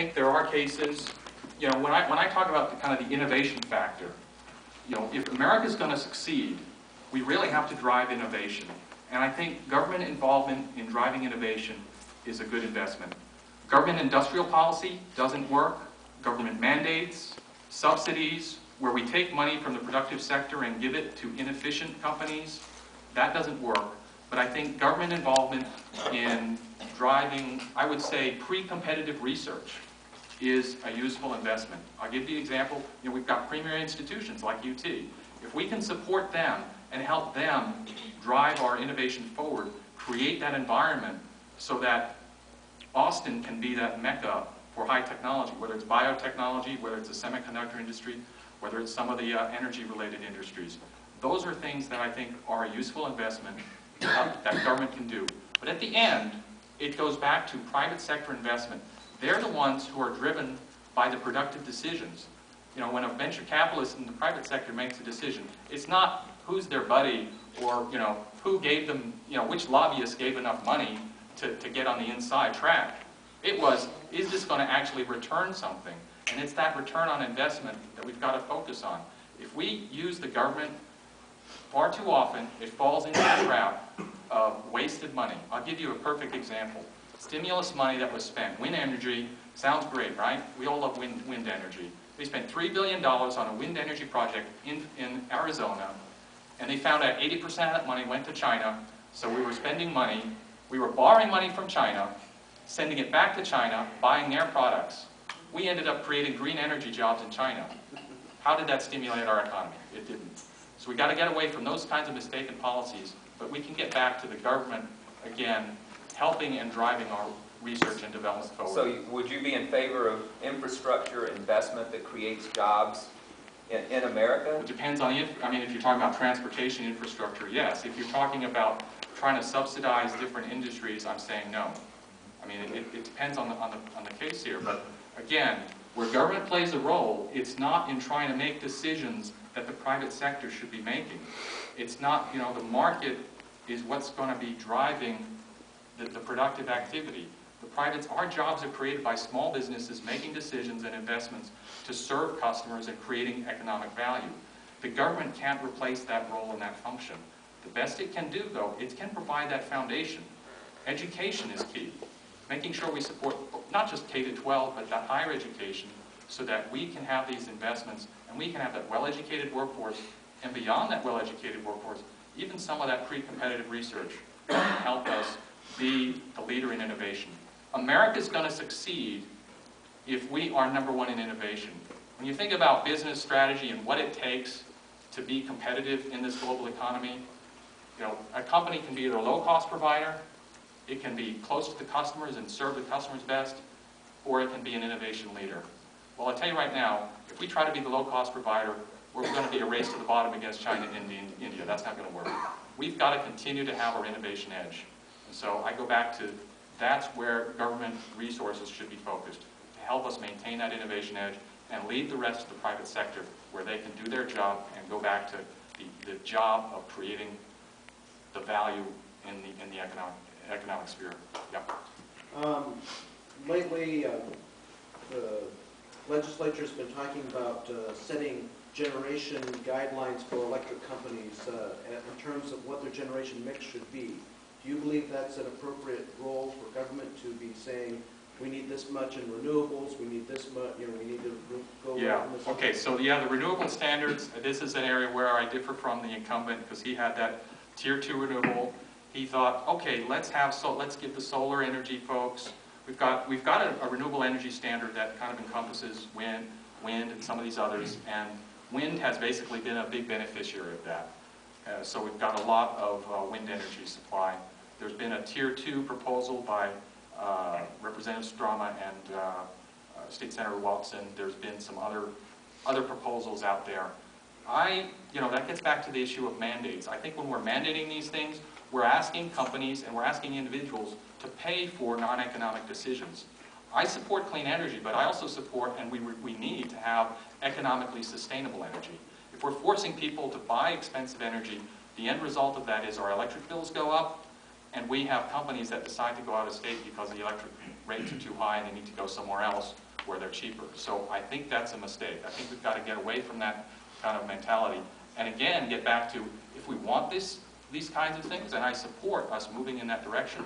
think there are cases, you know, when I talk about the kind of the innovation factor, you know, if America's going to succeed, we really have to drive innovation. And I think government involvement in driving innovation is a good investment. Government industrial policy doesn't work. Government mandates, subsidies, where we take money from the productive sector and give it to inefficient companies, that doesn't work. But I think government involvement in driving, I would say, pre-competitive research is a useful investment. I'll give you an example. You know, we've got premier institutions like UT. If we can support them and help them drive our innovation forward, create that environment so that Austin can be that mecca for high technology, whether it's biotechnology, whether it's the semiconductor industry, whether it's some of the energy-related industries. Those are things that I think are a useful investment that government can do. But at the end, it goes back to private sector investment. They're the ones who are driven by the productive decisions. You know, when a venture capitalist in the private sector makes a decision, it's not who's their buddy or, you know, who gave them, you know, which lobbyist gave enough money to get on the inside track. It was, is this going to actually return something? And it's that return on investment that we've got to focus on. If we use the government far too often, it falls into the trap of wasted money. I'll give you a perfect example. Stimulus money that was spent. Wind energy sounds great, right? We all love wind energy. They spent $3 billion on a wind energy project in Arizona, and they found out 80% of that money went to China, so we were spending money. We were borrowing money from China, sending it back to China, buying their products. We ended up creating green energy jobs in China. How did that stimulate our economy? It didn't. So we got to get away from those kinds of mistaken policies, but we can get back to the government, again, helping and driving our research and development forward. So would you be in favor of infrastructure investment that creates jobs in America? It depends on, if you're talking about transportation infrastructure, yes. If you're talking about trying to subsidize different industries, I'm saying no. I mean, it depends on the case here, but again, where government plays a role, it's not in trying to make decisions that the private sector should be making. It's not, you know, the market is what's going to be driving the productive activity. Our jobs are created by small businesses making decisions and investments to serve customers and creating economic value. The government can't replace that role and that function. The best it can do, though, it can provide that foundation. Education is key. Making sure we support not just K-12, but that higher education so that we can have these investments and we can have that well-educated workforce, and beyond that well-educated workforce, even some of that pre-competitive research can help us be the leader in innovation. America's going to succeed if we are #1 in innovation. When you think about business strategy and what it takes to be competitive in this global economy, you know, a company can be either a low-cost provider, it can be close to the customers and serve the customers best, or it can be an innovation leader. Well, I'll tell you right now, if we try to be the low-cost provider, we're going to be a race to the bottom against China and India. That's not going to work. We've got to continue to have our innovation edge. And so I go back to that's where government resources should be focused, to help us maintain that innovation edge and lead the rest of the private sector where they can do their job and go back to the job of creating the value in the economic sphere. Yeah. Lately, the legislature's been talking about setting generation guidelines for electric companies in terms of what their generation mix should be. Do you believe that's an appropriate role for government to be saying, we need this much in renewables, we need this much, you know, we need to go... Yeah, okay, so yeah, the renewable standards, this is an area where I differ from the incumbent because he had that Tier 2 renewable. He thought, okay, let's give the solar energy folks, we've got a renewable energy standard that kind of encompasses wind and some of these others, and wind has basically been a big beneficiary of that. So we've got a lot of wind energy supply. There's been a Tier 2 proposal by Representative Strama and State Senator Watson. There's been some other proposals out there. That gets back to the issue of mandates. I think when we're mandating these things, we're asking companies and we're asking individuals to pay for non-economic decisions. I support clean energy, but I also support, and we need to have economically sustainable energy. If we're forcing people to buy expensive energy, the end result of that is our electric bills go up, and we have companies that decide to go out of state because the electric rates are too high and they need to go somewhere else, where they're cheaper. So I think that's a mistake. I think we've got to get away from that kind of mentality. And again, get back to, if we want these kinds of things, and I support us moving in that direction,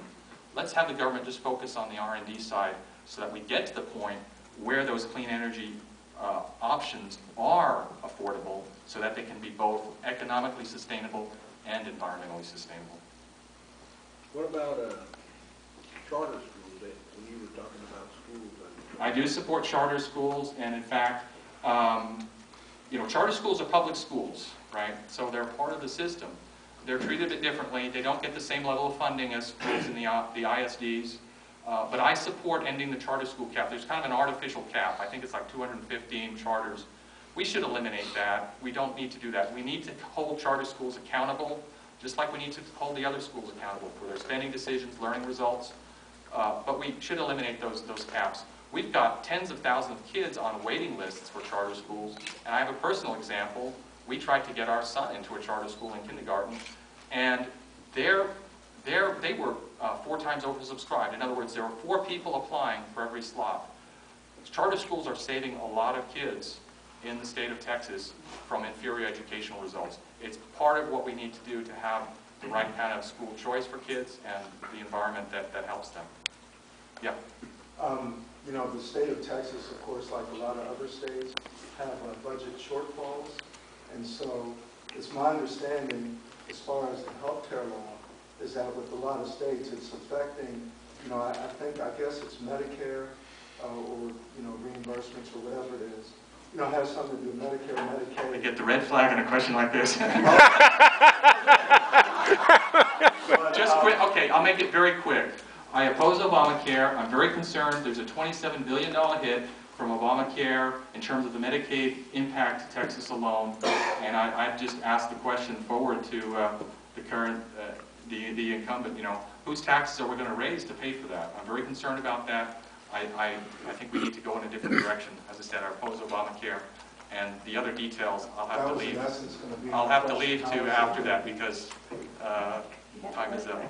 let's have the government just focus on the R&D side so that we get to the point where those clean energy options are affordable so that they can be both economically sustainable and environmentally sustainable. What about charter schools, when you were talking about schools? I do support charter schools, and in fact, charter schools are public schools, right? So they're part of the system. They're treated a bit differently. They don't get the same level of funding as schools in the ISDs. But I support ending the charter school cap. There's kind of an artificial cap. I think it's like 215 charters. We should eliminate that. We don't need to do that. We need to hold charter schools accountable, just like we need to hold the other schools accountable for their spending decisions, learning results. But we should eliminate those caps. We've got tens of thousands of kids on waiting lists for charter schools. And I have a personal example. We tried to get our son into a charter school in kindergarten, and they were 4 times oversubscribed. In other words, there were 4 people applying for every slot. Charter schools are saving a lot of kids in the state of Texas from inferior educational results. It's part of what we need to do to have the right kind of school choice for kids and the environment that helps them. Yeah. The state of Texas, of course, like a lot of other states, have budget shortfalls. And so it's my understanding, as far as the healthcare law, is that with a lot of states, it's affecting, I guess it's Medicare or, reimbursements or whatever it is. Has something to do with Medicare, Medicaid. I get the red flag on a question like this. Just quick, okay, I'll make it very quick. I oppose Obamacare. I'm very concerned. There's a $27 billion hit from Obamacare in terms of the Medicaid impact to Texas alone. And I've just asked the question forward to the current, the incumbent, whose taxes are we going to raise to pay for that? I'm very concerned about that. I think we need to go in a different direction. As I said, I oppose Obamacare. And the other details, I'll have to leave to after that because time is up.